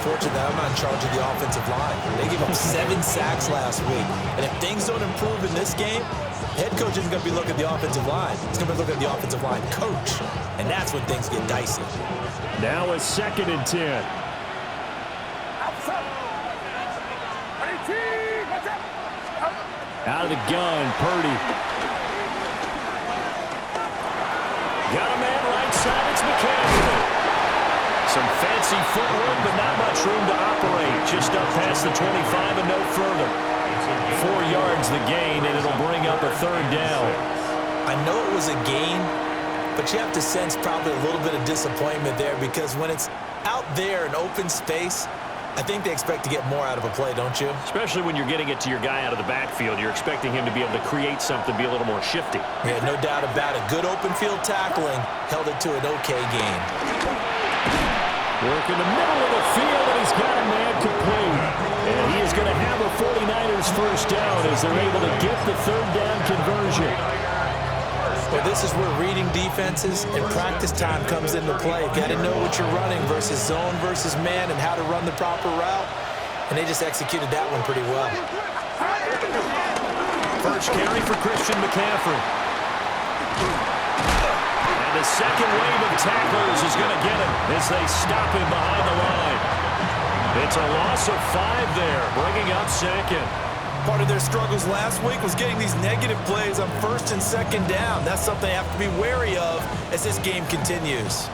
unfortunate that I'm not in charge of the offensive line. They gave up 7 sacks last week. And if things don't improve in this game, head coach isn't going to be looking at the offensive line. He's going to be looking at the offensive line coach. And that's when things get dicey. Now a 2nd and 10. Out of the gun, Purdy. Got a man right side, it's McCaffrey. Some fancy footwork, but not much room to operate. Just up past the 25 and no further. 4 yards the gain, and it'll bring up a 3rd down. I know it was a gain, but you have to sense probably a little bit of disappointment there because when it's out there in open space, I think they expect to get more out of a play, don't you? Especially when you're getting it to your guy out of the backfield. You're expecting him to be able to create something, be a little more shifty. Yeah, no doubt about it. Good open field tackling held it to an okay gain. Work in the middle of the field, and he's got a man complete. And he is going to have a 49ers first down as they're able to get the 3rd down conversion. Well, this is where reading defenses and practice time comes into play. You've got to know what you're running versus zone versus man and how to run the proper route. And they just executed that one pretty well. First carry for Christian McCaffrey. And the second wave of tacklers is going to get him as they stop him behind the line. It's a loss of 5 there, bringing up 2nd. Part of their struggles last week was getting these negative plays on 1st and 2nd down. That's something they have to be wary of as this game continues.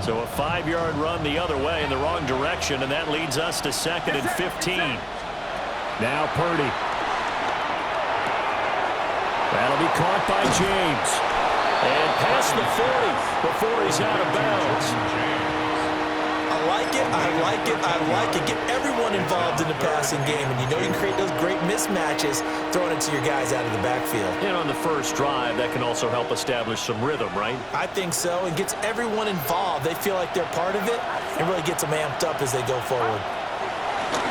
So a 5-yard run the other way in the wrong direction, and that leads us to 2nd and 15. Now Purdy. That'll be caught by James. And past the 40 before he's out of bounds. I like it, I like it, I like it. Get everyone involved in the passing game, and you know you can create those great mismatches throwing it to your guys out of the backfield. And on the first drive, that can also help establish some rhythm, right? I think so. It gets everyone involved. They feel like they're part of it, and really gets them amped up as they go forward.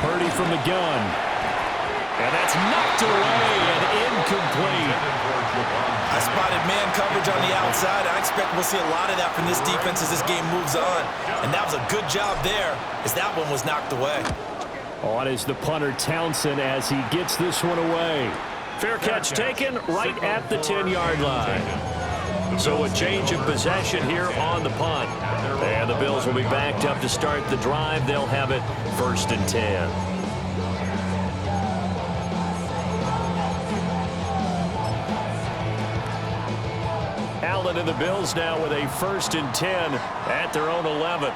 Purdy from the gun. And that's knocked away and incomplete. I spotted man coverage on the outside. I expect we'll see a lot of that from this defense as this game moves on. And that was a good job there as that one was knocked away. On is the punter Townsend as he gets this one away. Fair catch taken right at the 10-yard line. So a change of possession here on the punt. And the Bills will be backed up to start the drive. They'll have it 1st and 10. Allen and the Bills now with a 1st and 10 at their own 11.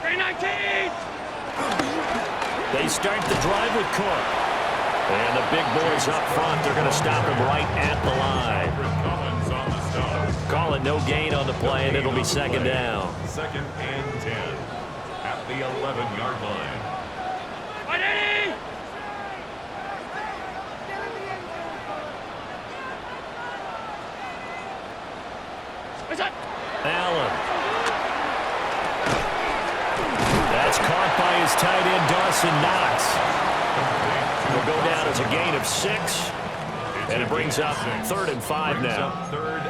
319. They start the drive with Cook. And the big boys up front, they're going to stop him right at the line. Call it no gain on the play, and it'll be 2nd down. 2nd and 10 at the 11-yard line. Allen. That's caught by his tight end, Dawson Knox. Will go down as a gain of 6. And it brings up 3rd and 5 now.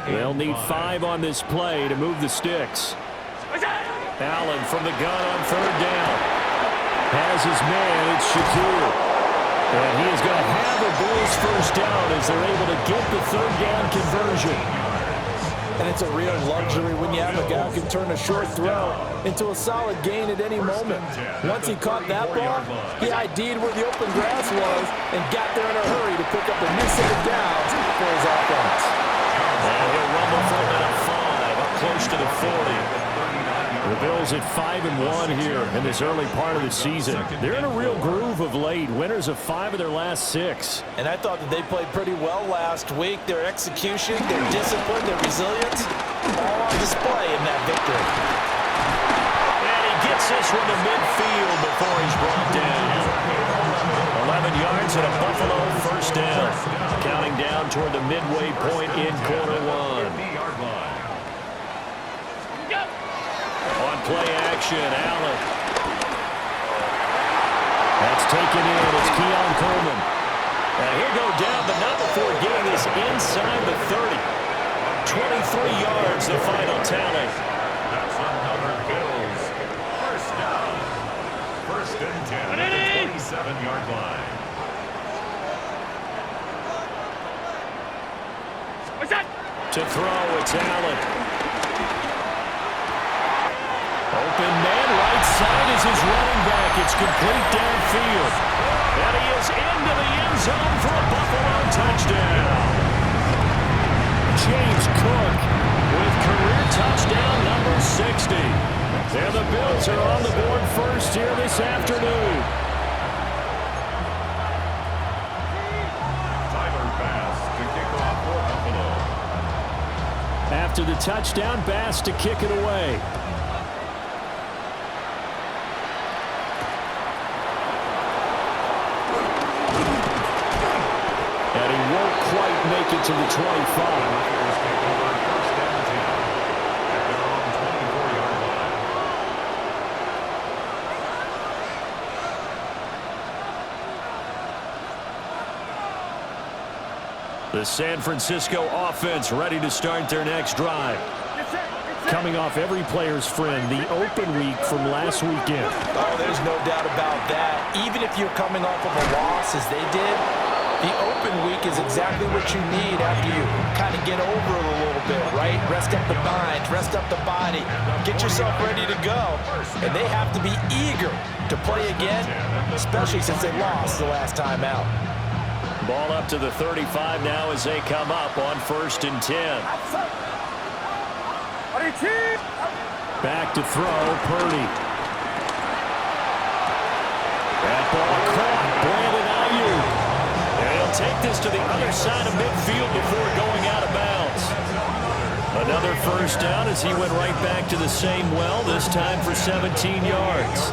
They'll need 5 on this play to move the sticks. Allen from the gun on 3rd down. Has his man, it's Shakur. And he is going to have a Bills first down as they're able to get the 3rd down conversion. And it's a real luxury when you have a guy who can turn a short throw into a solid gain at any moment. Once he caught that ball, he ID'd where the open grass was and got there in a hurry to pick up a new set of downs for his offense. And he'll rumble for about 5, up close to the 40. The Bills at 5-1 here in this early part of the season. They're in a real groove of late. Winners of 5 of their last 6. And I thought that they played pretty well last week. Their execution, their discipline, their resilience, all on display in that victory. And he gets this one to midfield before he's brought down. 11 yards and a Buffalo first down. Counting down toward the midway point in quarter 1. On play action, Allen. That's taken in. It's Keon Coleman. And he'll go down, but not before getting this inside the 30. 23 yards, the final tally. That's another Bills first down. First and 10 at the 27-yard line. To throw, it's Allen. Open man, right side is his running back. It's complete downfield. And he is into the end zone for a Buffalo touchdown. James Cook with career touchdown number 60. And the Bills are on the board first here this afternoon. Tyler Bass to kick off for Buffalo. After the touchdown, Bass to kick it away. And he won't quite make it to the 25. The San Francisco offense ready to start their next drive. Coming off every player's friend, the open week from last weekend. Oh, there's no doubt about that. Even if you're coming off of a loss as they did, the open week is exactly what you need after you kind of get over it a little bit, right? Rest up the mind, rest up the body, get yourself ready to go. And they have to be eager to play again, especially since they lost the last time out. Ball up to the 35 now as they come up on 1st and 10. Back to throw, Purdy. That ball caught, Brandon Ayuk. And he'll take this to the other side of midfield before going out of bounds. Another first down as he went right back to the same well, this time for 17 yards.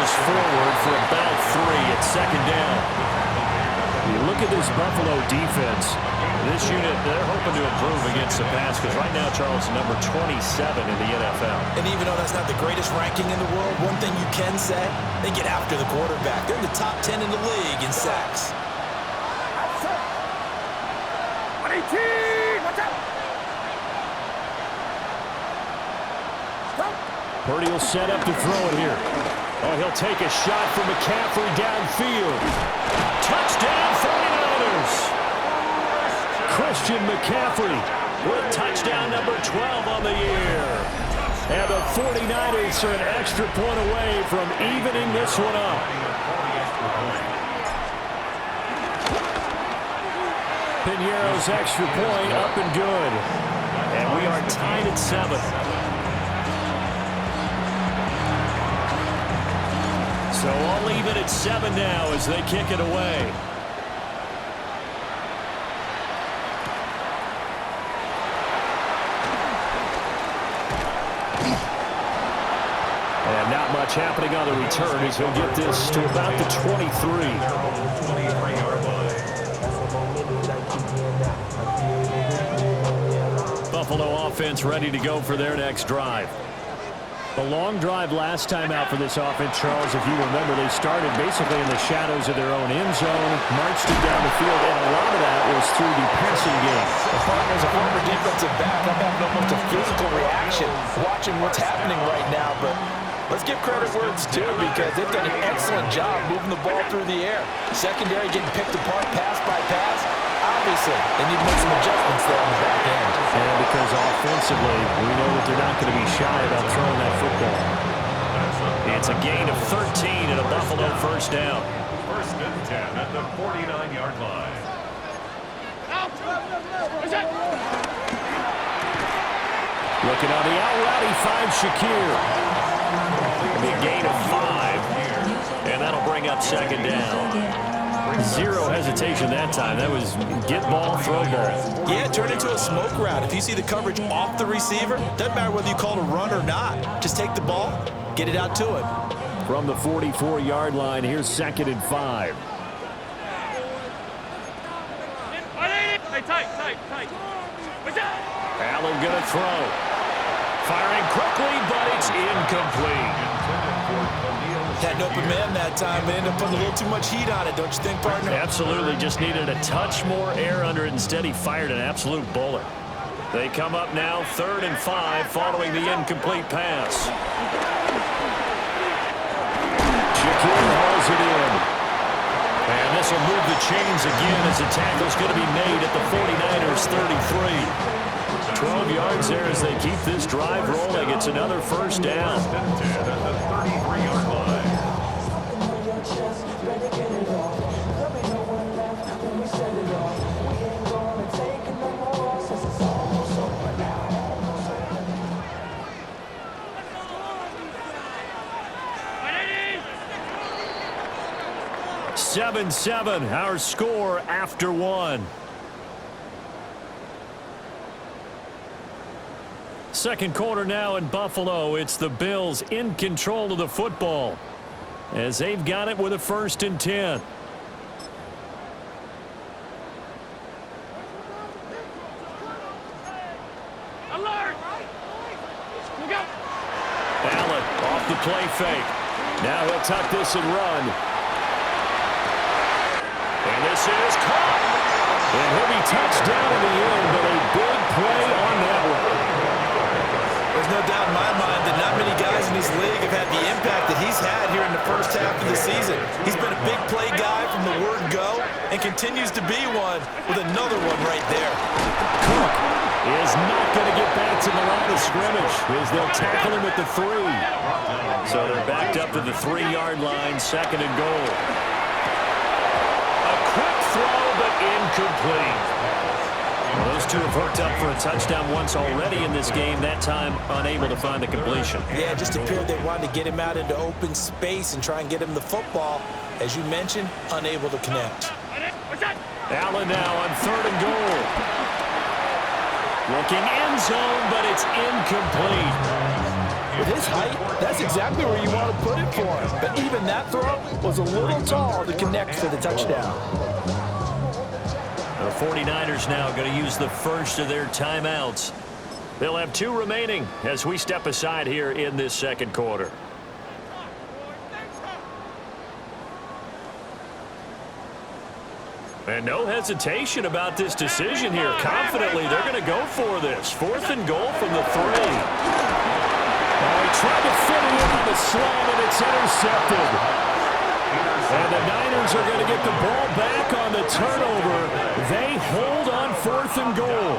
Forward for about 3 at second down. You look at this Buffalo defense. This unit, they're hoping to improve against the pass because right now, Charles, number 27 in the NFL. And even though that's not the greatest ranking in the world, one thing you can say, they get after the quarterback. They're in the top 10 in the league in sacks. Purdy will set up to throw it here. Oh, he'll take a shot from McCaffrey downfield. Touchdown 49ers! Christian McCaffrey with touchdown number 12 on the year. And the 49ers are an extra point away from evening this one up. Piñeiro's extra point up and good. And we are tied at 7. So I'll leave it at 7 now as they kick it away. And not much happening on the return as he'll get this to about the 23. Buffalo offense ready to go for their next drive. The long drive last time out for this offense, Charles, if you remember, they started basically in the shadows of their own end zone, marched it down the field, and a lot of that was through the passing game. The partner's a former defensive back. I'm having almost a physical reaction watching what's happening right now, but let's give credit where it's due because they've done an excellent job moving the ball through the air. Secondary getting picked apart pass by pass. Obviously, they need to make some adjustments there on the back end. And because offensively, we know that they're not going to be shy about throwing that football. It's a gain of 13 and a Buffalo first down. First and 10 at the 49-yard line. Looking on the out route, he finds Shakir. It'll be a gain of 5, and that'll bring up second down. Zero hesitation that time. That was get ball, throw ball. Yeah, turn into a smoke route. If you see the coverage off the receiver, doesn't matter whether you call it a run or not. Just take the ball, get it out to him. From the 44-yard line, here's 2nd and 5. Allen going to throw. Firing quickly, but it's incomplete. Had an open man that time, but ended up putting a little too much heat on it, don't you think, partner? Absolutely, just needed a touch more air under it. Instead, he fired an absolute bullet. They come up now 3rd and 5 following the incomplete pass. Shaquille hauls it in. And this will move the chains again as the tackle's going to be made at the 49ers 33. 12 yards there as they keep this drive rolling. It's another first down. Seven, our score after one. Second quarter now in Buffalo. It's the Bills in control of the football as they've got it with a 1st and 10. Alert! Allen off the play fake. Now he'll tuck this and run. And this is caught. And he'll be touchdown in the end, but a big play on that one. There's no doubt in my mind that not many guys in this league have had the impact that he's had here in the first half of the season. He's been a big play guy from the word go and continues to be one with another one right there. Cook is not going to get back to the line of scrimmage as they'll tackle him at the 3. So they're backed up to the 3-yard line, 2nd and goal. A quick throw, but incomplete. Well, those two have hooked up for a touchdown once already in this game, that time unable to find the completion. Yeah, it just appeared they wanted to get him out into open space and try and get him the football. As you mentioned, unable to connect. Allen now on 3rd and goal. Looking end zone, but it's incomplete. With his height, that's exactly where you want to put it for him. But even that throw was a little tall to connect for the touchdown. The 49ers now going to use the first of their timeouts. They'll have 2 remaining as we step aside here in this second quarter. And no hesitation about this decision here. Confidently, they're going to go for this. 4th and goal from the 3. He tried to fit it in on the slant, and it's intercepted. And the Niners are going to get the ball back on the turnover. They hold on 4th and goal.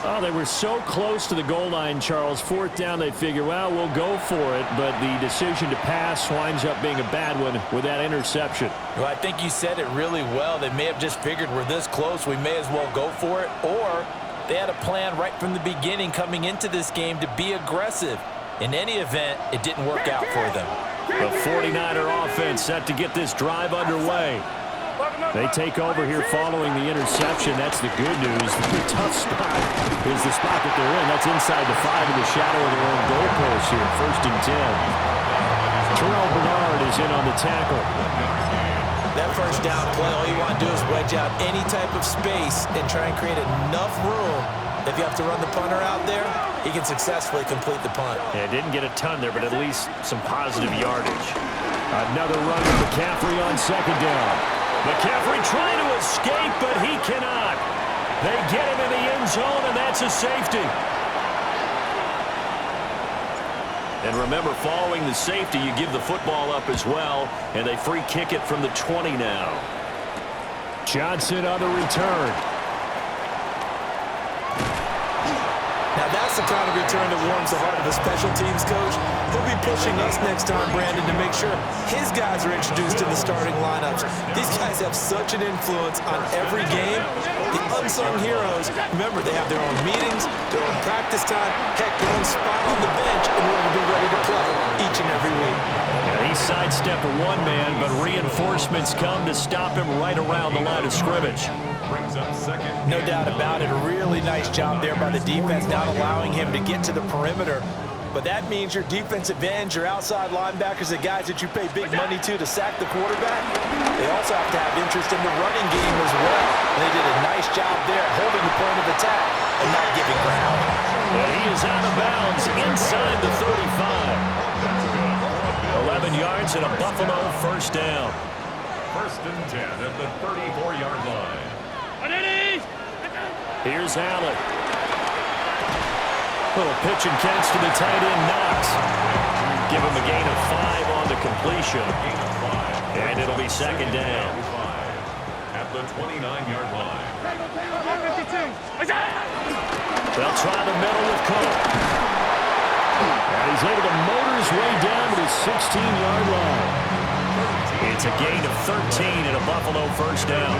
Oh, they were so close to the goal line, Charles. 4th down, they figure, well, we'll go for it. But the decision to pass winds up being a bad one with that interception. Well, I think you said it really well. They may have just figured we're this close, we may as well go for it. Or they had a plan right from the beginning coming into this game to be aggressive. In any event, it didn't work out for them. The 49er offense set to get this drive underway. They take over here following the interception. That's the good news. The tough spot is the spot that they're in. That's inside the 5 in the shadow of their own goalpost here. 1st and 10. Terrell Bernard is in on the tackle. That first down play, all you want to do is wedge out any type of space and try and create enough room. If you have to run the punter out there, he can successfully complete the punt. Yeah, didn't get a ton there, but at least some positive yardage. Another run with McCaffrey on 2nd down. McCaffrey trying to escape, but he cannot. They get him in the end zone, and that's a safety. And remember, following the safety, you give the football up as well, and they free kick it from the 20 now. Johnson on the return. Now that's the kind of return that warms the heart of a special teams coach. He'll be pushing us next time, Brandon, to make sure his guys are introduced to the starting lineups. These guys have such an influence on every game. The unsung heroes, remember, they have their own meetings, their own practice time, heck, their own spot on the bench in order to be ready to play each and every week. He sidestepped a one-man, but reinforcements come to stop him right around the line of scrimmage. No doubt about it. A really nice job there by the defense, not allowing him to get to the perimeter. But that means your defensive ends, your outside linebackers, the guys that you pay big money to sack the quarterback, they also have to have interest in the running game as well. And they did a nice job there holding the point of attack and not giving ground. And he is out of bounds inside the 35. 11 yards and a Buffalo first down. First and 10 at the 34-yard line. Here's Allen. Little pitch and catch to the tight end, Knox. Give him a gain of 5 on the completion. And it'll be second down. At the 29-yard line. They'll try the middle with Cook. And he's able to motor his way down to the 16-yard line. It's a gain of 13 and a Buffalo first down.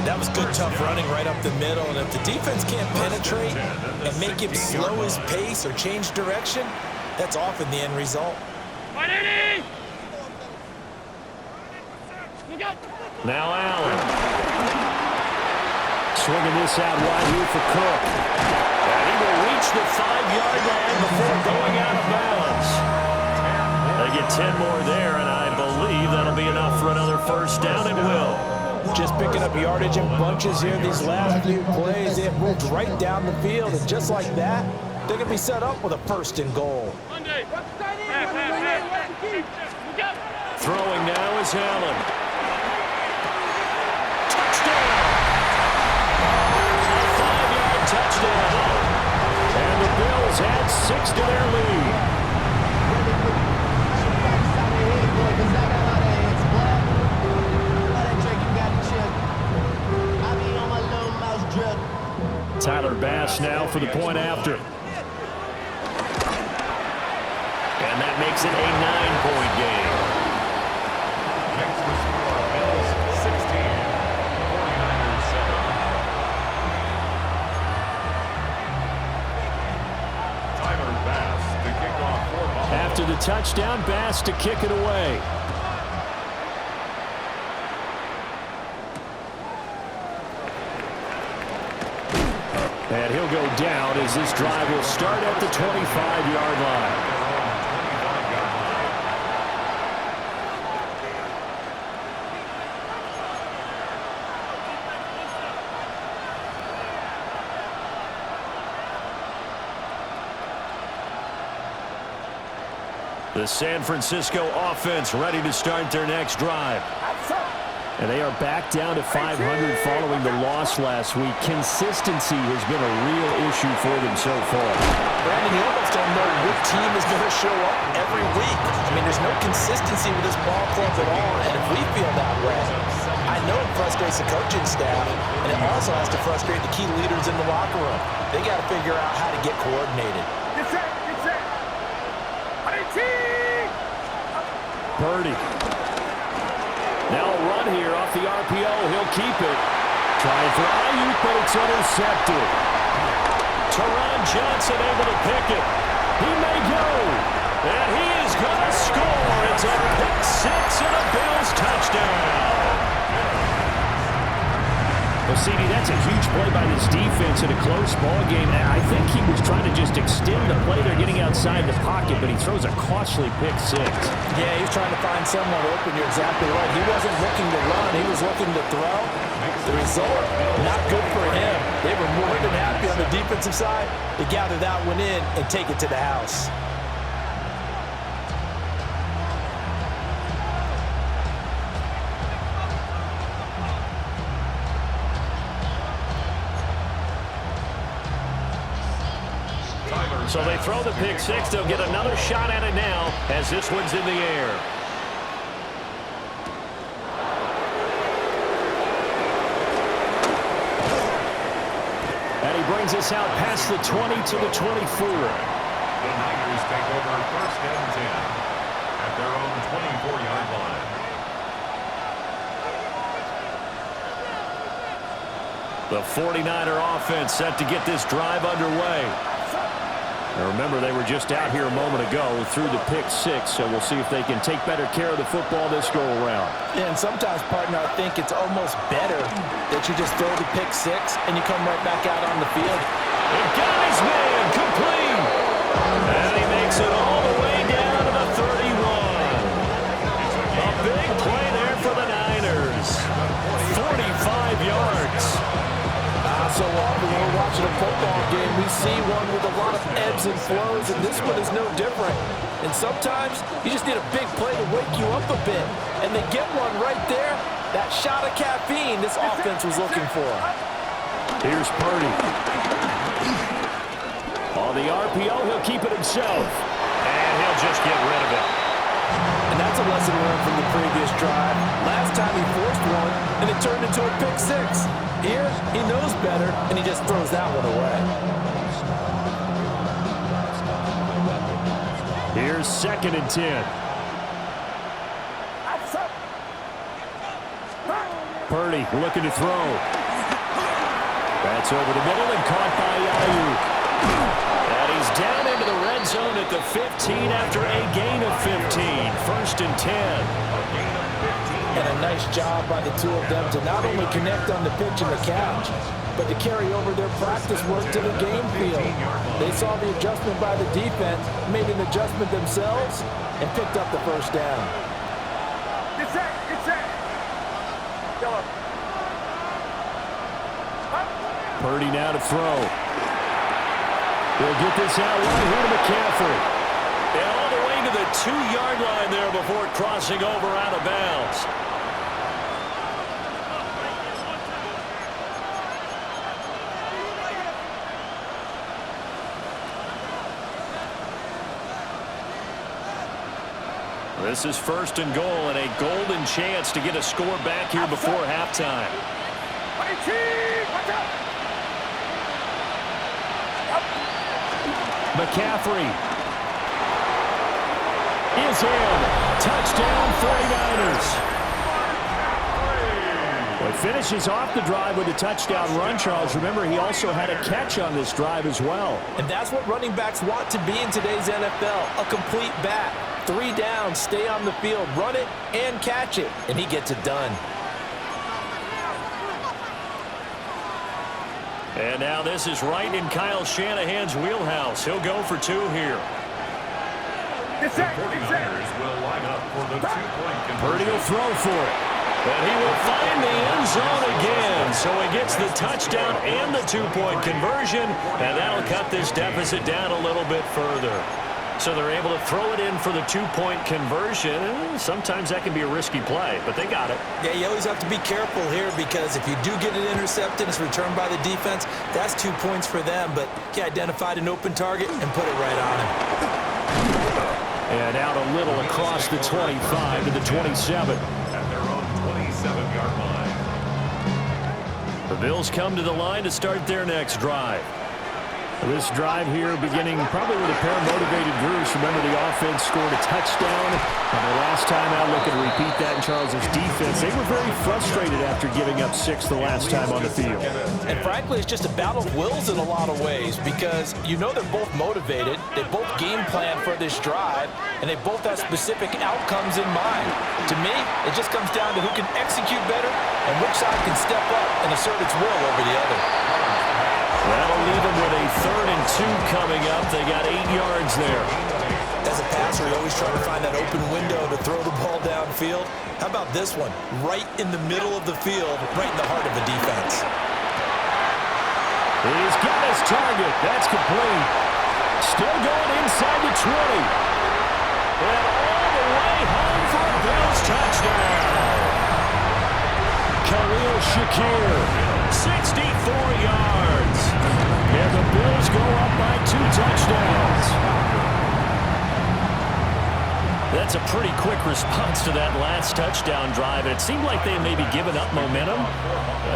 That was good, tough running right up the middle. And if the defense can't penetrate and make him slow his pace or change direction, that's often the end result. Now Allen. Swinging this out wide here for Cook. And he will reach the 5-yard line before going out of bounds. They get 10 more there, and I believe that'll be enough for another first down. It will. Just picking up yardage in bunches here these last few plays. They have moved right down the field, and just like that, they're going to be set up with a first and goal. Throwing now is Allen. Touchdown. And the Bills add 6 to their lead. Tyler Bass now for the point after. And that makes it a 9-point game. Next the score, Bills 16, 49ers 7. Tyler Bass to kick off for Buffalo. After the touchdown, Bass to kick it away. And he'll go down as this drive will start at the 25-yard line. The San Francisco offense ready to start their next drive. And they are back down to 500 following the loss last week. Consistency has been a real issue for them so far. Brandon, you almost don't know what team is going to show up every week. I mean, there's no consistency with this ball club at all, and if we feel that way, I know it frustrates the coaching staff, and it also has to frustrate the key leaders in the locker room. They got to figure out how to get coordinated. Purdy. Now a run here off the RPO. He'll keep it. Trying for Ayuk, but it's intercepted. Teron Johnson able to pick it. He may go. And he is going to score. It's a pick six and a Bills touchdown. Well, CD, that's a huge play by this defense in a close ball game. I think he was trying to just extend the play. They're getting outside the pocket, but he throws a costly pick six. Yeah, he's trying to find someone open. You're exactly right. He wasn't looking to run. He was looking to throw. The result, not good for him. They were more than happy on the defensive side to gather that one in and take it to the house. So they throw the pick six. They'll get another shot at it now as this one's in the air. And he brings us out past the 20 to the 24. The Niners take over first and 10 at their own 24-yard line. The 49er offense set to get this drive underway. Now remember, they were just out here a moment ago through the pick six, so we'll see if they can take better care of the football this go-around. Yeah, and sometimes, partner, I think it's almost better that you just throw the pick six and you come right back out on the field. And got his man complete. And he makes it all the way down to the 31. A big play there for the Niners. 45 yards. so often when we're watching a football game, we see one with a lot of ebbs and flows, and this one is no different. And sometimes you just need a big play to wake you up a bit. And they get one right there. That shot of caffeine this offense was looking for. Here's Purdy. On the RPO, he'll keep it himself. And he'll just get rid of it. And that's a lesson learned from the previous drive. Last time he forced one, and it turned into a pick six. Here, he knows better, and he just throws that one away. Here's 2nd and 10. Purdy looking to throw. That's over the middle and caught by Ayuk. And he's down into the red zone at the 15 after a gain of 15. 1st and 10. And a nice job by the two of them to not only connect on the pitch and the catch, but to carry over their practice work to the game field. They saw the adjustment by the defense, made an adjustment themselves, and picked up the first down. Get set, get set. Go. Purdy now to throw. He'll get this out right here to McCaffrey. And all the way to the 2-yard line there before crossing over out of bounds. This is 1st and goal and a golden chance to get a score back here before halftime. McCaffrey is in. Touchdown 49ers. Well, he finishes off the drive with a touchdown run, Charles. Remember, he also had a catch on this drive as well. And that's what running backs want to be in today's NFL, a complete back. 3 downs, stay on the field, run it, and catch it, and he gets it done. And now this is right in Kyle Shanahan's wheelhouse. He'll go for 2 here. The 49ers will line up for the 2-point conversion. Purdy will throw for it. And he will find the end zone again. So he gets the touchdown and the 2-point conversion. And that'll cut this deficit down a little bit further. So they're able to throw it in for the 2-point conversion. Sometimes that can be a risky play, but they got it. Yeah, you always have to be careful here because if you do get it intercepted, it's returned by the defense, that's 2 points for them. But he identified an open target and put it right on him. And out a little across the 25 to the 27. At their own 27-yard line. The Bills come to the line to start their next drive. This drive here beginning probably with a pair of motivated groups. Remember, the offense scored a touchdown. And the last time out, looking to repeat that in Charles's defense. They were very frustrated after giving up 6 the last time on the field. And frankly, it's just a battle of wills in a lot of ways because you know they're both motivated. They both game plan for this drive, and they both have specific outcomes in mind. To me, it just comes down to who can execute better and which side can step up and assert its will over the other. That'll leave them with a 3rd and 2 coming up. They got 8 yards there. As a passer, you always try to find that open window to throw the ball downfield. How about this one? Right in the middle of the field, right in the heart of the defense. He's got his target. That's complete. Still going inside the 20. And all the way home for a Bills touchdown. Khalil Shakir, 64 yards. And the Bills go up by 2 touchdowns. That's a pretty quick response to that last touchdown drive. And it seemed like they had maybe given up momentum.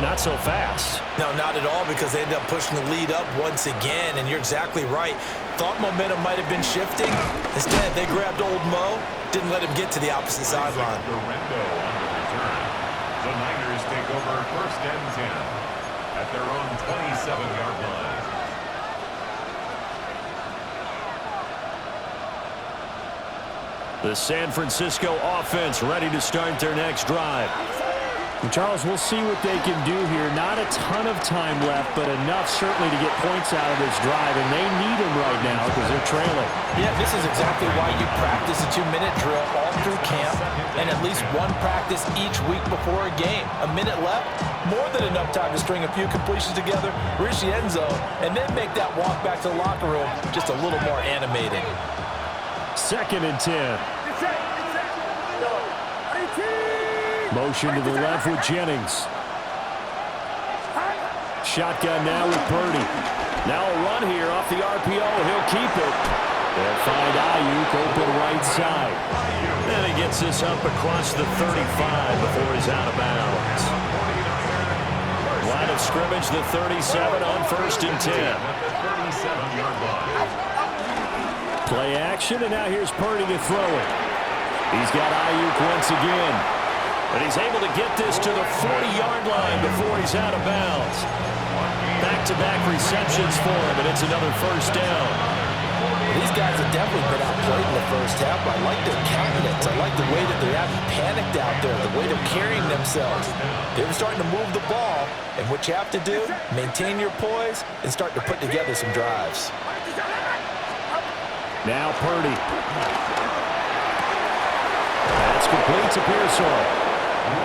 Not so fast. No, not at all, because they ended up pushing the lead up once again. And you're exactly right. Thought momentum might have been shifting. Instead, they grabbed old Mo, didn't let him get to the opposite sideline. The Niners take over 1st and 10 at their own 27-yard line. The San Francisco offense ready to start their next drive. And Charles, we'll see what they can do here. Not a ton of time left, but enough certainly to get points out of this drive, and they need them right now because they're trailing. Yeah, this is exactly why you practice a 2-minute drill all through camp and at least one practice each week before a game. A minute left, more than enough time to string a few completions together, reach the end zone, and then make that walk back to the locker room just a little more animated. 2nd and 10. Motion to the left with Jennings. Shotgun now with Purdy. Now a run here off the RPO. He'll keep it. They'll find Ayuk open right side. And he gets this up across the 35 before he's out of bounds. Line of scrimmage, the 37 on 1st and 10. Play action, and now here's Purdy to throw it. He's got Ayuk once again. And he's able to get this to the 40-yard line before he's out of bounds. Back-to-back receptions for him, and it's another 1st down. These guys have definitely been outplayed in the first half. I like their countenance. I like the way that they're having panicked out there, the way they're carrying themselves. They're starting to move the ball, and what you have to do, maintain your poise and start to put together some drives. Now Purdy. That's complete to Pearsall.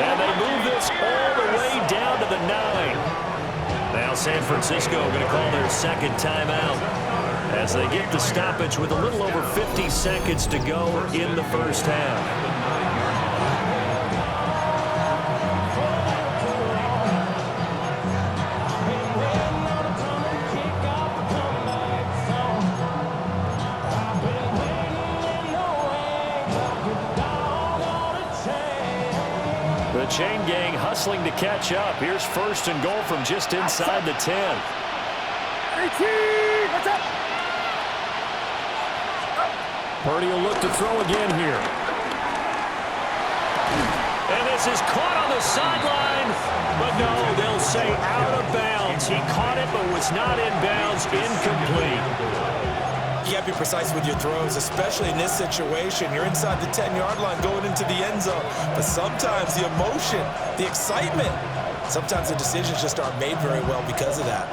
And they move this all the way down to the 9. Now San Francisco going to call their 2nd timeout as they get the stoppage with a little over 50 seconds to go in the first half. The chain gang hustling to catch up. Here's 1st and goal from just inside the 10. Purdy will look to throw again here. And this is caught on the sideline. But no, they'll say out of bounds. He caught it but was not in bounds. Incomplete. You have to be precise with your throws, especially in this situation. You're inside the 10-yard line going into the end zone. But sometimes the emotion, the excitement, sometimes the decisions just aren't made very well because of that.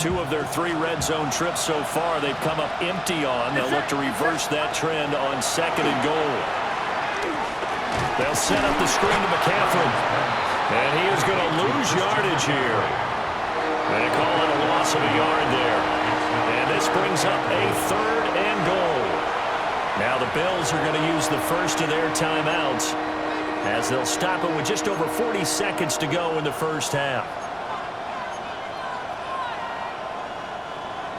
2 of their 3 red zone trips so far they've come up empty on. They'll look to reverse that trend on 2nd and goal. They'll set up the screen to McCaffrey. And he is going to lose yardage here. They call it a loss of a yard there. And this brings up a 3rd and goal. Now the Bills are going to use the first of their timeouts as they'll stop it with just over 40 seconds to go in the first half.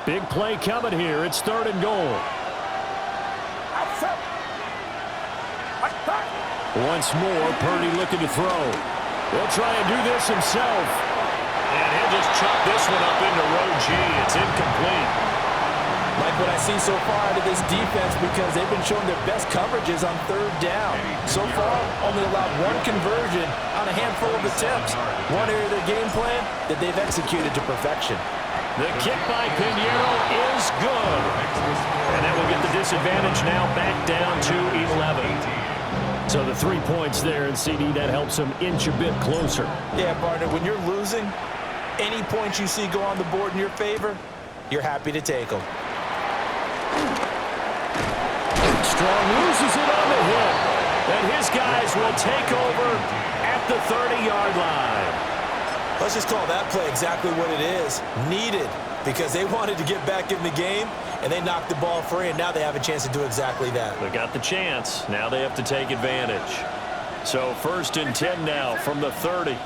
Big play coming here. It's 3rd and goal. Once more, Purdy looking to throw. He'll try and do this himself. And he'll just chop this one up into row G. It's incomplete. Like what I see so far out of this defense because they've been showing their best coverages on 3rd down. So far, only allowed 1 conversion on a handful of attempts. One area of their game plan that they've executed to perfection. The kick by Pinheiro is good. And that will get the disadvantage now back down to 11. So the 3 points there, and CD, that helps them inch a bit closer. Yeah, partner, when you're losing, any points you see go on the board in your favor, you're happy to take them. Strong loses it on the hit. And his guys will take over at the 30-yard line. Let's just call that play exactly what it is. Needed, because they wanted to get back in the game, and they knocked the ball free, and now they have a chance to do exactly that. They got the chance. Now they have to take advantage. So 1st and 10 now from the 30.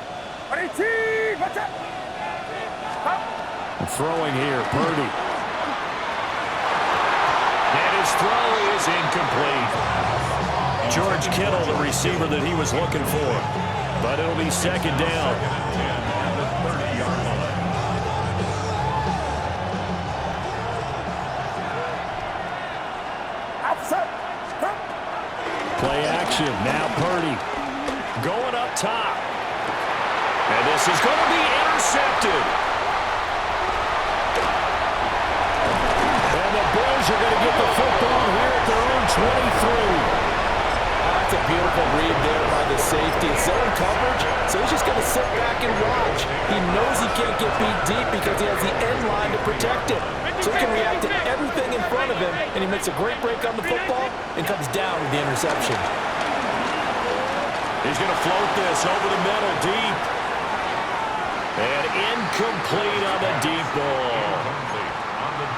Throwing here, Purdy. And his throw is incomplete. George Kittle, the receiver that he was looking for. But it'll be 2nd down. Play action. Now Purdy going up top. And this is going to be intercepted. And the Bills are going to get the football here at their own 23. That's a beautiful read there by the safety. It's zone coverage, so he's just going to sit back and watch. He knows he can't get beat deep because he has the end line to protect it. So he can react to everything in front of him, and he makes a great break on the football and comes down with the interception. He's going to float this over the middle deep. And incomplete on the deep ball.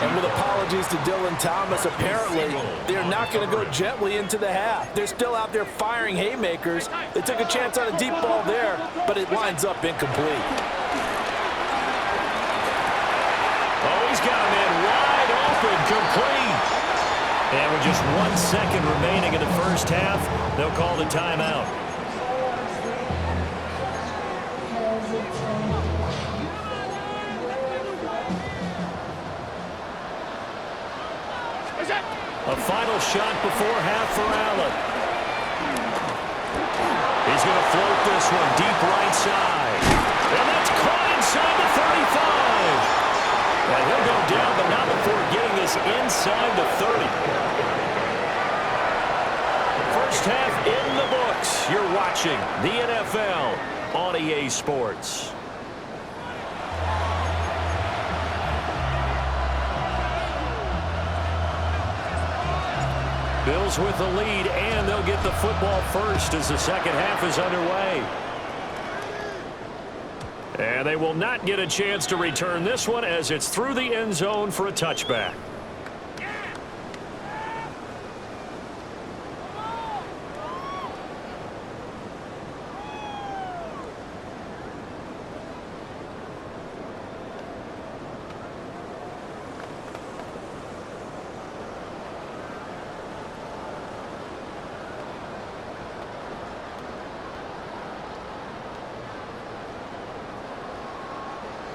And with apologies to Dylan Thomas, apparently they're not going to go gently into the half. They're still out there firing haymakers. They took a chance on a deep ball there, but it winds up incomplete. Oh, he's got him in wide open, complete. And with just 1 second remaining in the first half, they'll call the timeout. A final shot before half for Allen. He's going to float this one deep right side. And that's caught inside the 35. And he'll go down, but not before getting this inside the 30. First half in the books. You're watching the NFL on EA Sports. Bills with the lead, and they'll get the football first as the second half is underway. And they will not get a chance to return this one as it's through the end zone for a touchback.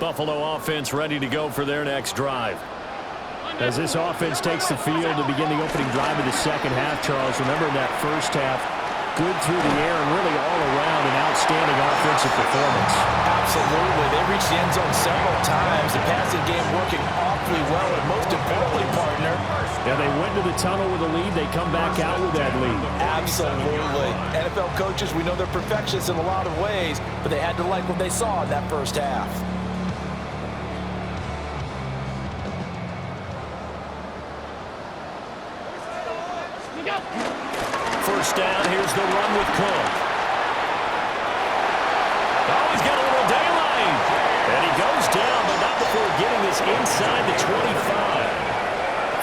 Buffalo offense ready to go for their next drive. As this offense takes the field to begin the opening drive of the second half, Charles, remember in that first half, good through the air and really all around an outstanding offensive performance. Absolutely. They reached the end zone several times. The passing game working awfully well, and most importantly, partner. Yeah, they went to the tunnel with a lead. They come back out with that lead. Absolutely. NFL coaches, we know they're perfectionists in a lot of ways, but they had to like what they saw in that first half. First down, here's the run with Cook. Oh, he's got a little daylight. And he goes down, but not before getting this inside the 25.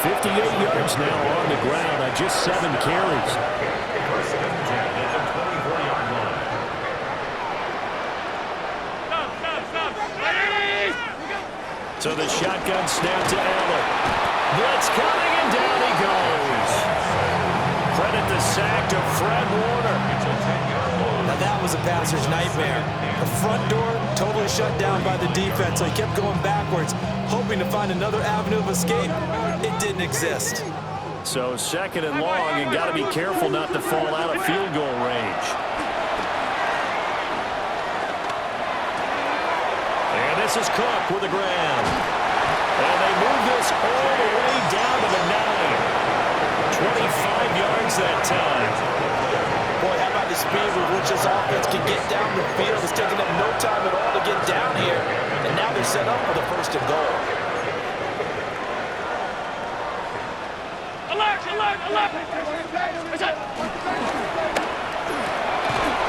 58 yards now on the ground on just 7 carries. First and 10 at the 24-yard line. So the shotgun snap to Allen. Blitz coming, and down he goes. Credit the sack to Fred Warner. Now that was a passer's nightmare. The front door totally shut down by the defense, so he kept going backwards, hoping to find another avenue of escape. It didn't exist. So second and long, and got to be careful not to fall out of field goal range. And this is Cook with a grab. And they move this all the way down to the 9. 25 yards that time. Boy, how about the speed with which this offense can get down the field? It's taking them no time at all to get down here. And now they're set up for the first and goal. Alert! Alert! Alert!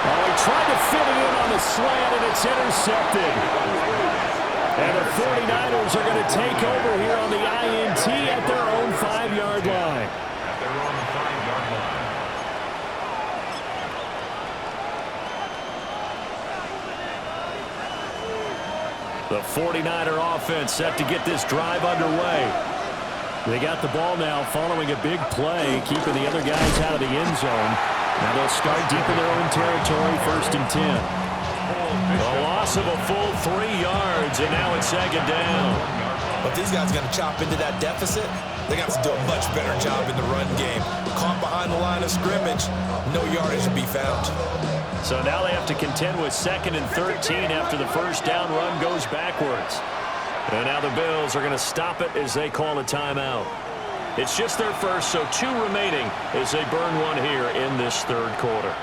Oh, he tried to fit it in on the slant, and it's intercepted. And the 49ers are going to take over here on the INT at their own 5-yard line. Their own 5-yard line. The 49er offense set to get this drive underway. They got the ball now following a big play, keeping the other guys out of the end zone. Now they'll start deep in their own territory, 1st and 10. A loss of a full 3 yards, and now it's second down. But these guys got to chop into that deficit. They got to do a much better job in the run game. Caught behind the line of scrimmage, no yardage to be found. So now they have to contend with 2nd and 13 after the first down run goes backwards. And now the Bills are going to stop it as they call a timeout. It's just their first, so 2 remaining as they burn one here in this third quarter.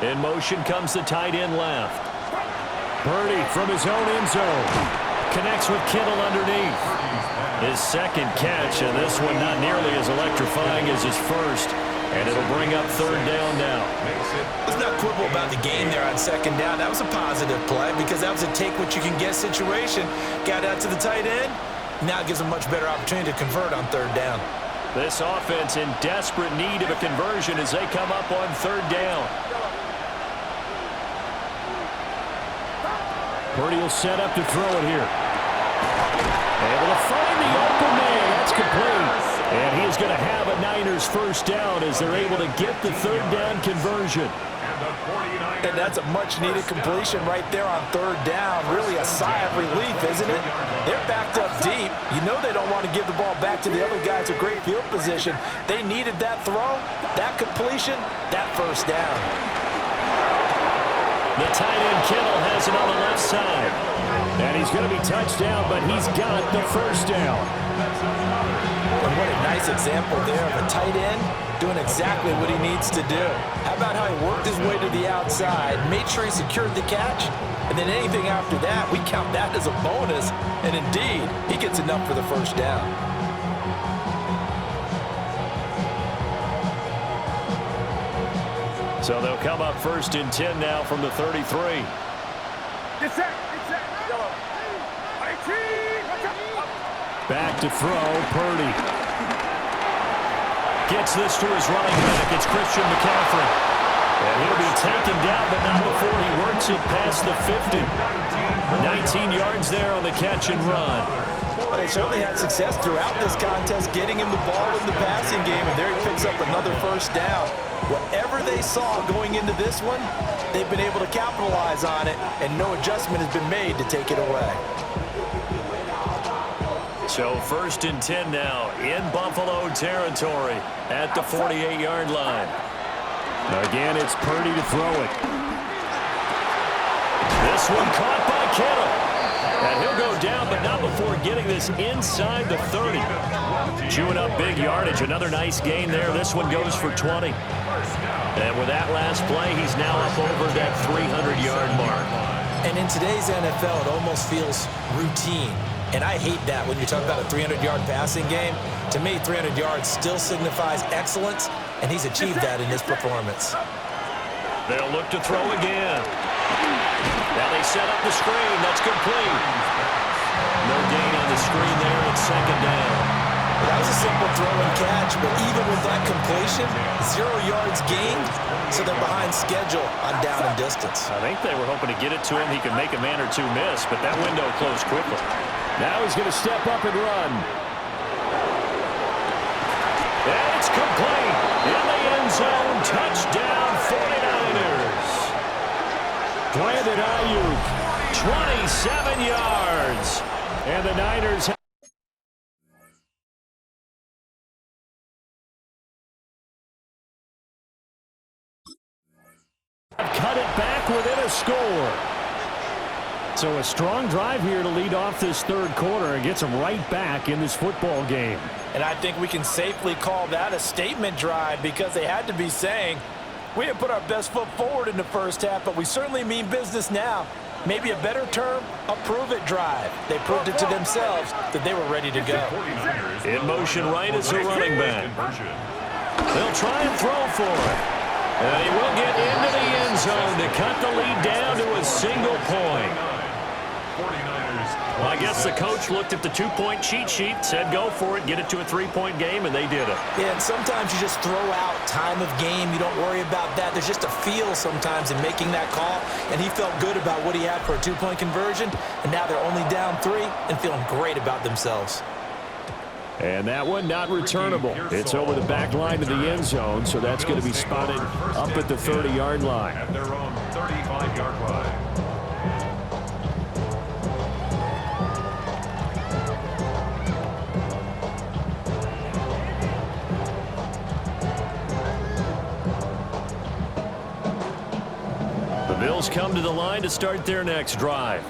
In motion comes the tight end left. Purdy from his own end zone. Connects with Kittle underneath. His second catch, and this one not nearly as electrifying as his first. And it'll bring up third down now. Let's not quibble about the gain there on second down. That was a positive play because that was a take-what-you-can-get situation. Got out to the tight end. Now it gives them much better opportunity to convert on third down. This offense in desperate need of a conversion as they come up on third down. Purdy will set up to throw it here. Able to find the open man. That's complete. And he's going to have a Niners first down as they're able to get the third down conversion. And that's a much-needed completion right there on third down. Really a sigh of relief, isn't it? They're backed up deep. You know they don't want to give the ball back to the other guys in great field position. They needed that throw, that completion, that first down. The tight end Kittle has it on the left side. And he's going to be touched down, but he's got the first down. And what a nice example there of a tight end doing exactly what he needs to do. How about how he worked his way to the outside, made sure he secured the catch, and then anything after that, we count that as a bonus. And indeed, he gets enough for the first down. So they'll come up first and 10 now from the 33. Get set. Yellow. 18. Watch out. Back to throw, Purdy. Gets this to his running back. It's Christian McCaffrey. And he'll be taken down, but not before he works it past the 50. 19 yards there on the catch and run. Well, they certainly had success throughout this contest, getting him the ball in the passing game, and there he picks up another first down. Whatever they saw going into this one, they've been able to capitalize on it, and no adjustment has been made to take it away. So first and 10 now in Buffalo territory at the 48-yard line. Again, it's Purdy to throw it. This one caught by Kittle. And he'll go down, but not before getting this inside the 30. Chewing up big yardage. Another nice gain there. This one goes for 20. And with that last play, he's now up over that 300-yard mark. And in today's NFL, it almost feels routine. And I hate that when you talk about a 300-yard passing game. To me, 300 yards still signifies excellence, and he's achieved that in his performance. They'll look to throw again. Now they set up the screen. That's complete. No gain on the screen there. It's second down. That was a simple throw and catch, but even with that completion, 0 yards gained, so they're behind schedule on down and distance. I think they were hoping to get it to him. He could make a man or two miss, but that window closed quickly. Now he's going to step up and run. And it's complete. In the end zone. Touchdown 49ers. Brandon Ayuk, 27 yards. And the Niners have cut it back within a score. So a strong drive here to lead off this third quarter and gets them right back in this football game. And I think we can safely call that a statement drive because they had to be saying, we didn't put our best foot forward in the first half, but we certainly mean business now. Maybe a better term, a prove-it drive. They proved it to themselves that they were ready to go. In motion right as a running back. They'll try and throw for it. And he will get into the end zone to cut the lead down to a single point. Well, I guess the coach looked at the two-point cheat sheet, said go for it, get it to a three-point game, and they did it. Yeah, and sometimes you just throw out time of game. You don't worry about that. There's just a feel sometimes in making that call, and he felt good about what he had for a two-point conversion, and now they're only down 3 and feeling great about themselves. And that one not returnable. It's over the back line of the end zone, so that's going to be spotted up at the 30-yard line. At their own 35-yard line. The Bills come to the line to start their next drive.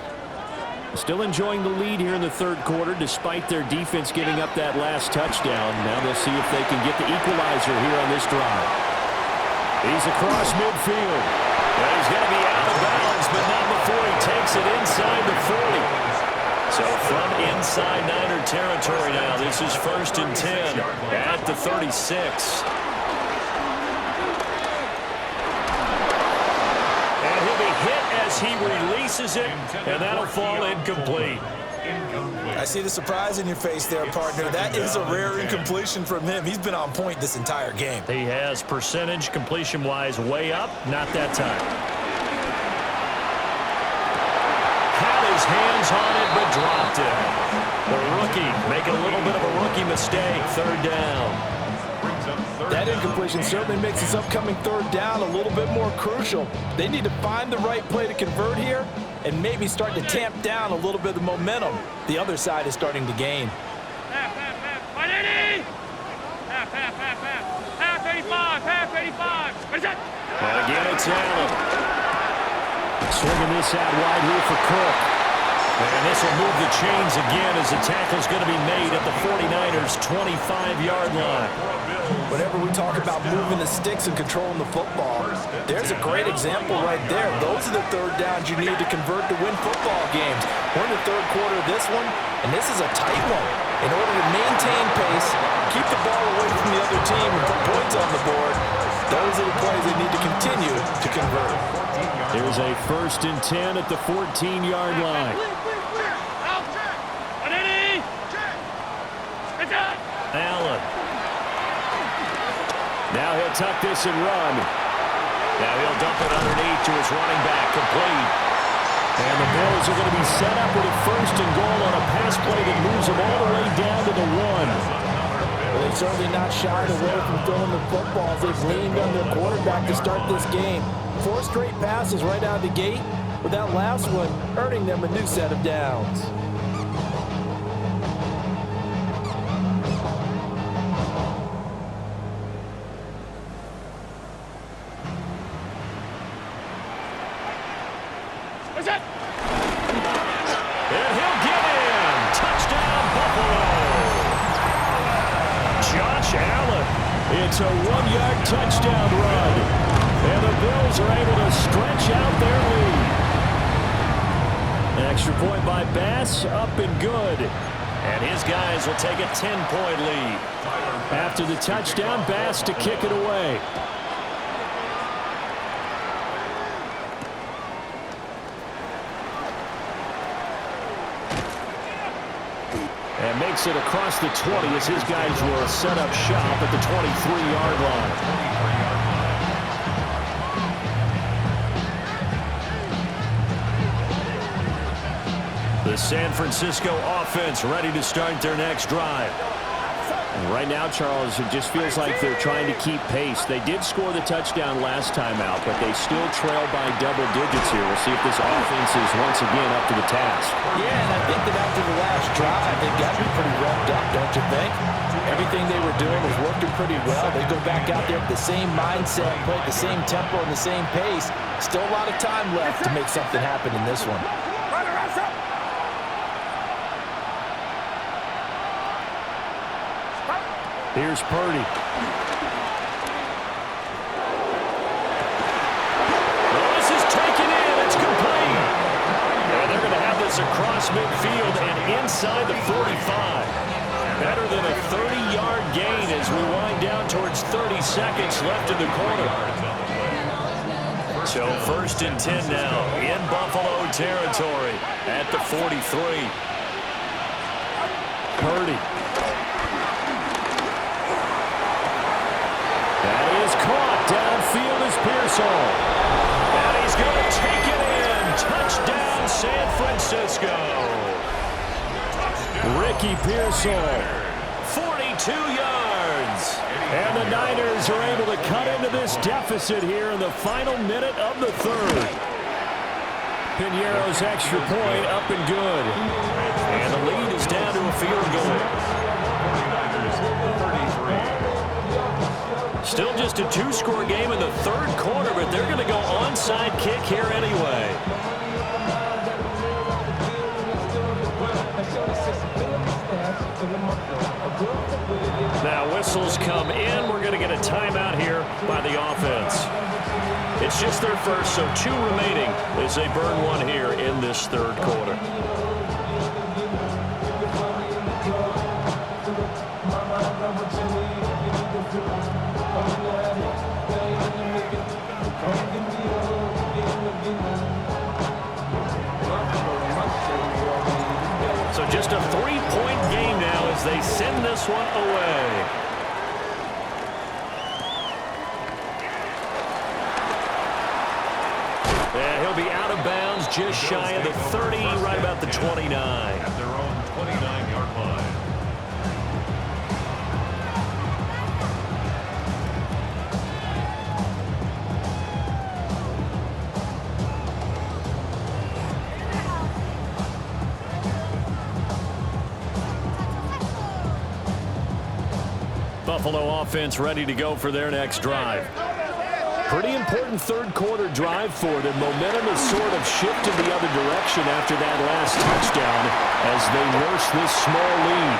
Still enjoying the lead here in the third quarter despite their defense giving up that last touchdown. Now they'll see if they can get the equalizer here on this drive. He's across midfield. Well, he's going to be out of bounds, but not before he takes it inside the 40. So from inside Niner territory now, this is 1st and 10 at the 36. And he'll be hit as he releases it, and that'll fall incomplete. I see the surprise in your face there, partner. That is a rare incompletion from him. He's been on point this entire game. He has percentage completion-wise way up, not that time. Had his hands on it, but dropped it. The rookie making a little bit of a rookie mistake, 3rd down. That incompletion certainly makes this upcoming 3rd down a little bit more crucial. They need to find the right play to convert here and maybe start to tamp down a little bit of the momentum the other side is starting to gain. Half 85. What is that? And again, it's Allen. Swinging this out wide here for Cook. And this will move the chains again as the tackle's going to be made at the 49ers' 25-yard line. Whenever we talk about moving the sticks and controlling the football, there's a great example right there. Those are the 3rd downs you need to convert to win football games. We're in the 3rd quarter of this one, and this is a tight one. In order to maintain pace, keep the ball away from the other team, and put points on the board, those are the plays they need to continue to convert. Here's a 1st and 10 at the 14-yard line. Allen. Now he'll tuck this and run. Now he'll dump it underneath to his running back, complete. And the Bills are going to be set up with a 1st and goal on a pass play that moves them all the way down to the 1. Well, they've certainly not shied away from throwing the football as they've leaned on their quarterback to start this game. 4 straight passes right out of the gate, with that last one earning them a new set of downs. What's that? And he'll get in. Touchdown, Buffalo. Josh Allen. It's a 1-yard touchdown run. And the Bills are able to stretch out their lead. An extra point by Bass, up and good. And his guys will take a 10-point lead. After the touchdown, Bass to kick it away. And makes it across the 20 as his guys will set up shop at the 23-yard line. The San Francisco offense ready to start their next drive. And right now, Charles, it just feels like they're trying to keep pace. They did score the touchdown last time out, but they still trail by double digits here. We'll see if this offense is once again up to the task. Yeah, and I think that after the last drive, they got to be pretty revved up, don't you think? Everything they were doing was working pretty well. They go back out there with the same mindset, play at the same tempo and the same pace. Still a lot of time left to make something happen in this one. Here's Purdy. Well, this is taken in. It's complete. And they're going to have this across midfield and inside the 45. Better than a 30-yard gain as we wind down towards 30 seconds left in the quarter. So 1st and 10 now in Buffalo territory at the 43. Purdy. That is caught. Downfield is Pearsall. And he's going to take it in. Touchdown, San Francisco. Ricky Pearsall, 42 yards. And the Niners are able to cut into this deficit here in the final minute of the 3rd. Piñeiro's extra point up and good. And the lead is down to a field goal. Still just a 2-score game in the 3rd quarter, but they're going to go onside kick here anyway. Now whistles come in. We're going to get a timeout here by the offense. It's just their first, so 2 remaining as they burn one here in this third quarter. So just a 3-point game now as they send this one away. And he'll be out of bounds just shy of the 30, right about the 29. At their own 29-yard line. Buffalo offense ready to go for their next drive. Pretty important third quarter drive for them. Momentum has sort of shifted the other direction after that last touchdown as they nurse this small lead.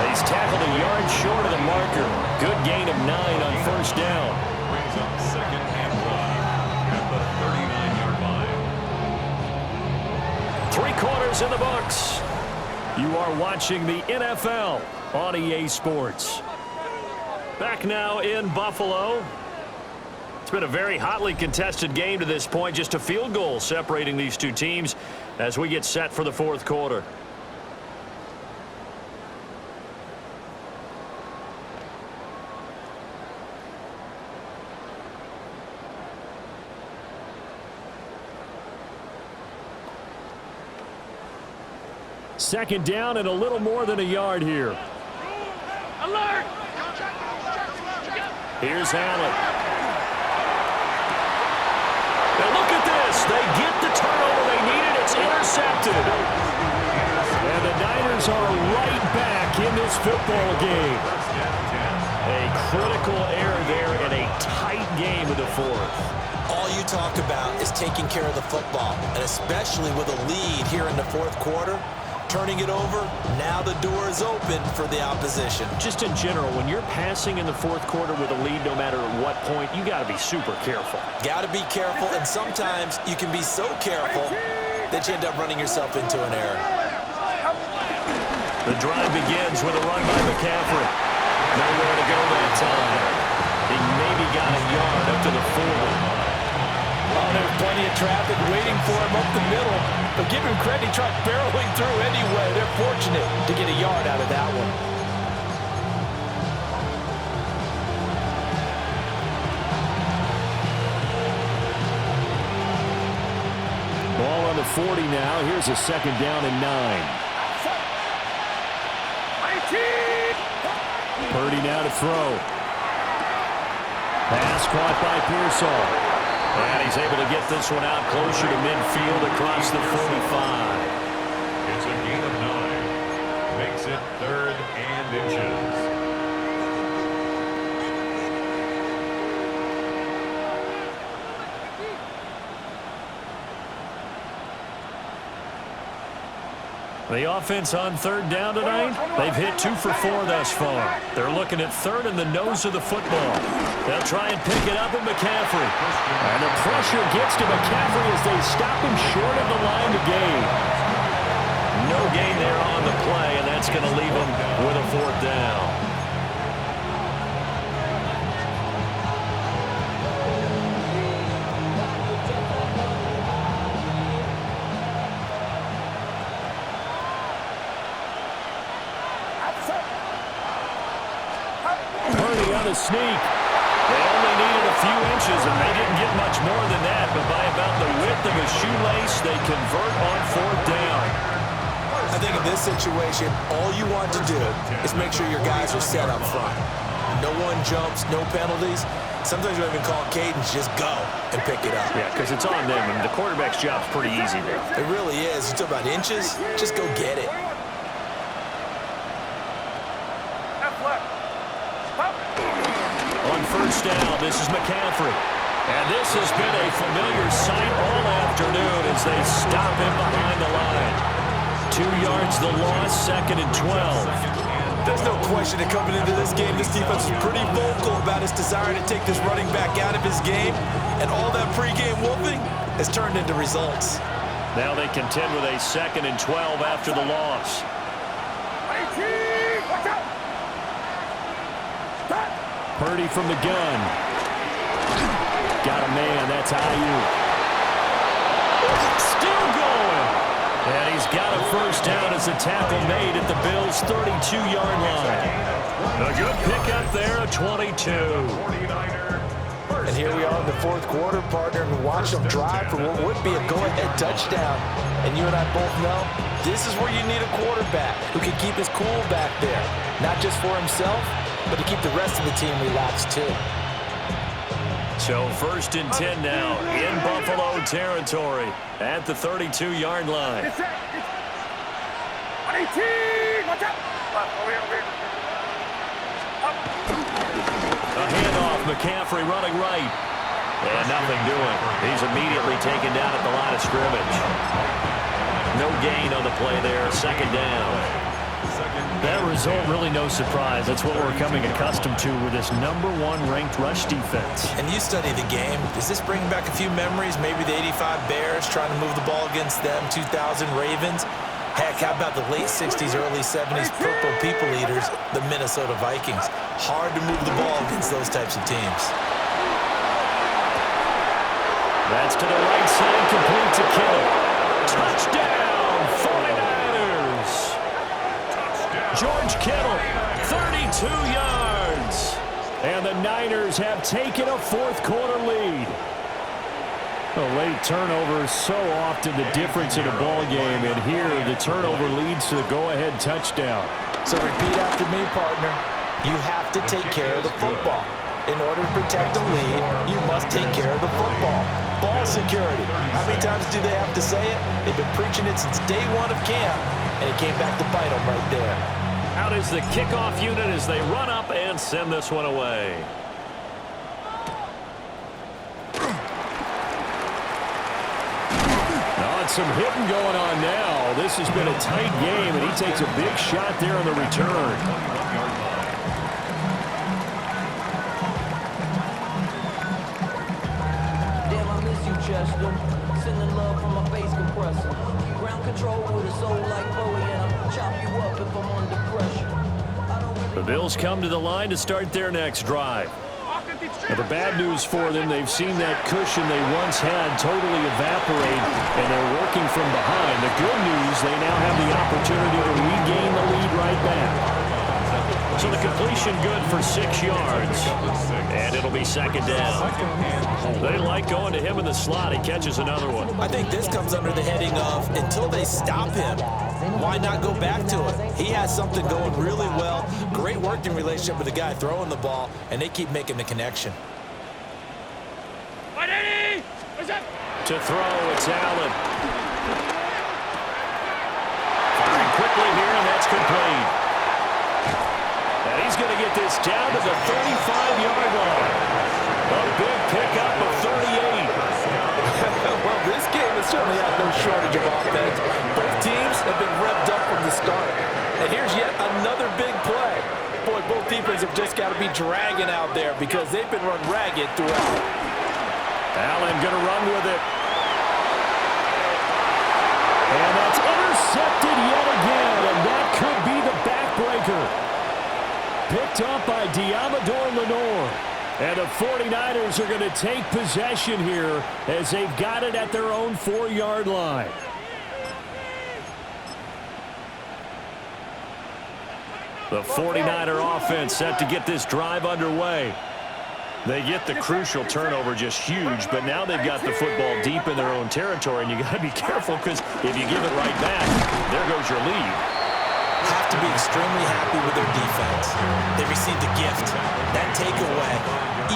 He's tackled a yard short of the marker. Good gain of 9 on first down. Brings up 2nd and 1 at the 39-yard line. 3 quarters in the books. You are watching the NFL on EA Sports. Back now in Buffalo. It's been a very hotly contested game to this point. Just a field goal separating these two teams as we get set for the fourth quarter. Second down and a little more than a yard here. Alert! Here's Allen. Now look at this. They get the turnover they needed. It's intercepted. And the Niners are right back in this football game. A critical error there in a tight game of the fourth. All you talk about is taking care of the football, and especially with a lead here in the fourth quarter. Turning it over, now the door is open for the opposition. Just in general, when you're passing in the fourth quarter with a lead, no matter at what point, you got to be super careful. Got to be careful, and sometimes you can be so careful that you end up running yourself into an error. The drive begins with a run by McCaffrey. Nowhere to go that time. He maybe got a yard up to the 40. Oh, there's plenty of traffic waiting for him up the middle. But give him credit, he tried barreling through anyway. They're fortunate to get a yard out of that one. Ball on the 40 now. Here's a second down and 9. Purdy now to throw. Pass caught by Pearsall. And he's able to get this one out closer to midfield across the 45. It's a gain of 9. Makes it 3rd and inches. The offense on third down tonight, they've hit 2 for 4 thus far. They're looking at third in the nose of the football. They'll try and pick it up with McCaffrey. And the pressure gets to McCaffrey as they stop him short of the line to gain. No gain there on the play, and that's going to leave him with a 4th down. Sneak. They only needed a few inches, and they didn't get much more than that, but by about the width of a shoelace, they convert on 4th down. I think in this situation, all you want to do is make sure your guys are set up front. No one jumps, no penalties. Sometimes you don't even call cadence, just go and pick it up. Yeah, because it's on them, and the quarterback's job's pretty easy there. It really is. You talk about inches, just go get it. First down, this is McCaffrey. And this has been a familiar sight all afternoon as they stop him behind the line. 2 yards the loss, 2nd and 12. There's no question that coming into this game, this defense is pretty vocal about its desire to take this running back out of his game, and all that pregame whooping has turned into results. Now they contend with a 2nd and 12 after the loss. Purdy from the gun. Got a man. That's Ayuk. Still going. And he's got a first down as a tackle made at the Bills' 32-yard line. A good pickup there, a 22. And here we are in the fourth quarter, partner, and watch them drive for what would be a go-ahead touchdown. And you and I both know this is where you need a quarterback who can keep his cool back there, not just for himself, but to keep the rest of the team relaxed too. So 1st and 10 now in Buffalo territory at the 32-yard line. A handoff, McCaffrey running right. And nothing doing. He's immediately taken down at the line of scrimmage. No gain on the play there, 2nd down. That result, really no surprise. That's what we're becoming accustomed to with this #1 ranked rush defense. And you study the game. Does this bring back a few memories? Maybe the 85 Bears trying to move the ball against them, 2000 Ravens. Heck, how about the late 60s, early 70s Purple People Eaters, the Minnesota Vikings? Hard to move the ball against those types of teams. That's to the right side, complete to Kittle. Touchdown, 49ers. George Kittle, 32 yards. And the Niners have taken a fourth-quarter lead. A late turnover is so often the difference in a ball game, and here the turnover leads to the go-ahead touchdown. So repeat after me, partner. You have to take care of the football. In order to protect the lead, you must take care of the football. Ball security. How many times do they have to say it? They've been preaching it since day one of camp, and it came back to bite them right there. Out is the kickoff unit as they run up and send this one away. Some hitting going on now. This has been a tight game, and he takes a big shot there on the return. Damn, I miss you, Chester. Sending love from my bass compressor. Ground control with a soul like Bowie, and I'll chop you up if I'm under pressure. The Bills come to the line to start their next drive. Now, the bad news for them, they've seen that cushion they once had totally evaporate, and they're working from behind. The good news, they now have the opportunity to regain the lead right back. So the completion good for 6 yards. And it'll be 2nd down. They like going to him in the slot. He catches another one. I think this comes under the heading of, until they stop him, why not go back to it? He has something going really well. Great working relationship with the guy throwing the ball, and they keep making the connection. To throw, it's Allen. Firing quickly here, and that's complete. And he's going to get this down to the 35-yard line. A big pickup of 38. Well, this game has certainly had no shortage of offense. Both teams have been revved up from the start. And here's yet another big play. Boy, both defenses have just got to be dragging out there because they've been run ragged throughout. Allen going to run with it. And that's intercepted yet again, and that could be the backbreaker. Picked up by Diamador Lenore. And the 49ers are going to take possession here as they've got it at their own 4-yard line. The 49er offense set to get this drive underway. They get the crucial turnover, just huge, but now they've got the football deep in their own territory, and you got to be careful because if you give it right back, there goes your lead. Have to be extremely happy with their defense. They received a gift. That takeaway,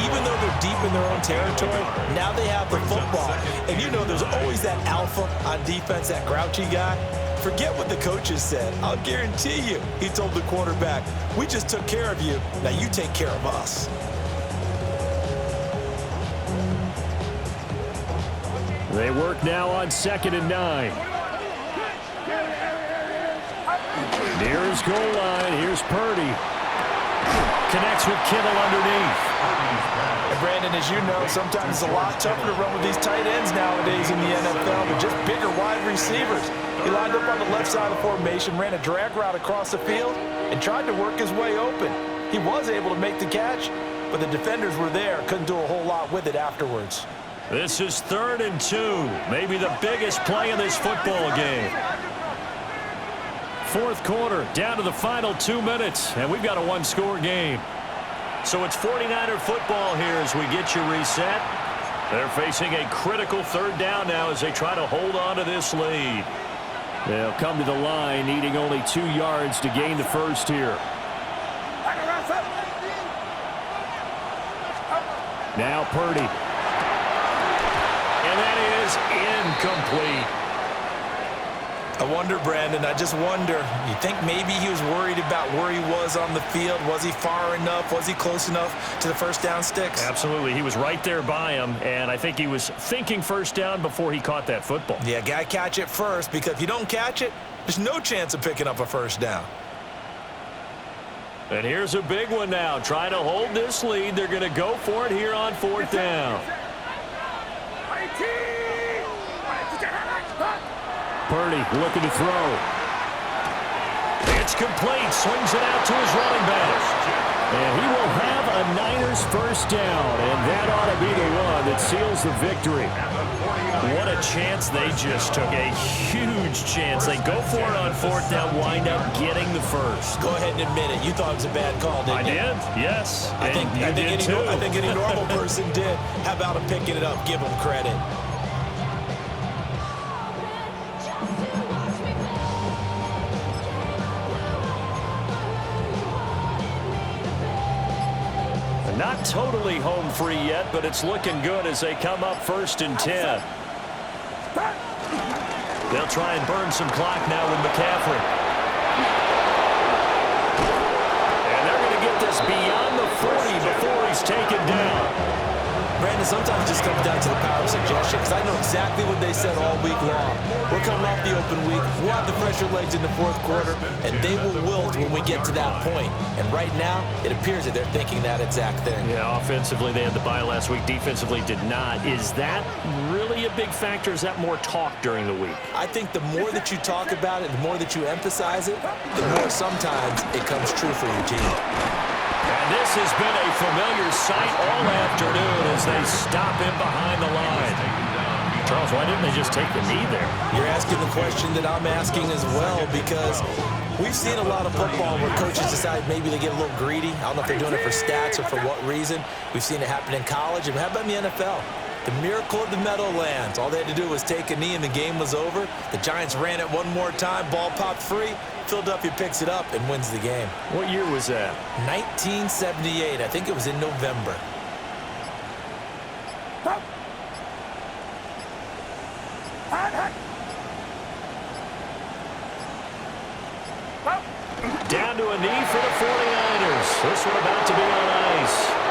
even though they're deep in their own territory, now they have the football. And you know there's always that alpha on defense, that grouchy guy. Forget what the coaches said. I'll guarantee you, he told the quarterback, we just took care of you. Now you take care of us. They work now on 2nd and 9. Near his goal line, here's Purdy. Connects with Kittle underneath. And Brandon, as you know, sometimes it's a lot tougher to run with these tight ends nowadays in the NFL. They're just bigger wide receivers. He lined up on the left side of the formation, ran a drag route across the field, and tried to work his way open. He was able to make the catch, but the defenders were there, couldn't do a whole lot with it afterwards. This is 3rd and 2, maybe the biggest play in this football game. 4th quarter, down to the final 2 minutes, and we've got a one-score game. So it's 49er football here as we get you reset. They're facing a critical 3rd down now as they try to hold on to this lead. They'll come to the line, needing only 2 yards to gain the first here. Now Purdy. And that is incomplete. I wonder, Brandon, I just wonder, you think maybe he was worried about where he was on the field? Was he far enough? Was he close enough to the first down sticks? Absolutely. He was right there by him, and I think he was thinking first down before he caught that football. Yeah, got to catch it first, because if you don't catch it, there's no chance of picking up a first down. And here's a big one now. Trying to hold this lead. They're going to go for it here on 4th down. Purdy looking to throw. It's complete. Swings it out to his running back. And he will have a Niners first down, and that ought to be the one that seals the victory. What a chance they just took. A huge chance. They go for it on 4th down, wind up getting the first. Go ahead and admit it. You thought it was a bad call, didn't you? I did, yes. I think any normal person did. How about him picking it up? Give him credit. Not totally home free yet, but it's looking good as they come up 1st and 10. They'll try and burn some clock now with McCaffrey. And they're going to get this beyond the 40 before he's taken down. Brandon, sometimes it just comes down to the power of suggestion, because I know exactly what they said all week long. We're coming off the open week. We'll have the fresher legs in the 4th quarter, and they will wilt when we get to that point. And right now, it appears that they're thinking that exact thing. Yeah, offensively, they had the bye last week. Defensively, did not. Is that really a big factor? Is that more talk during the week? I think the more that you talk about it, the more that you emphasize it, the more sometimes it comes true for your team. And this has been a familiar sight all afternoon as they stop him behind the line. Charles, why didn't they just take the knee there? You're asking the question that I'm asking as well, because we've seen a lot of football where coaches decide maybe they get a little greedy. I don't know if they're doing it for stats or for what reason. We've seen it happen in college. And how about in the NFL? The miracle of the Meadowlands. All they had to do was take a knee and the game was over. The Giants ran it one more time. Ball popped free. Philadelphia picks it up and wins the game. What year was that? 1978. I think it was in November. Down to a knee for the 49ers. This one about to be on ice.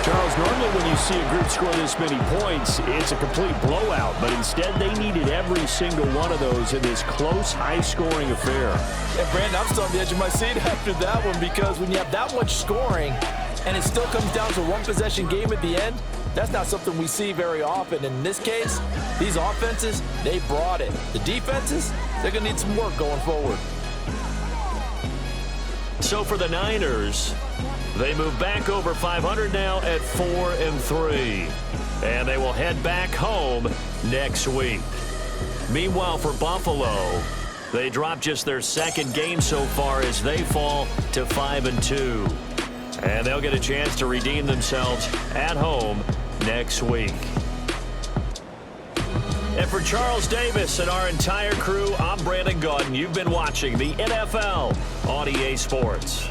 Charles, normally when you see a group score this many points, it's a complete blowout. But instead, they needed every single one of those in this close, high-scoring affair. And Brandon, I'm still on the edge of my seat after that one, because when you have that much scoring and it still comes down to a one-possession game at the end, that's not something we see very often. In this case, these offenses, they brought it. The defenses, they're going to need some work going forward. So for the Niners, they move back over 500 now at 4-3. And they will head back home next week. Meanwhile, for Buffalo, they drop just their 2nd game so far as they fall to 5-2. And they'll get a chance to redeem themselves at home next week. And for Charles Davis and our entire crew, I'm Brandon Gaudin. You've been watching the NFL on EA Sports.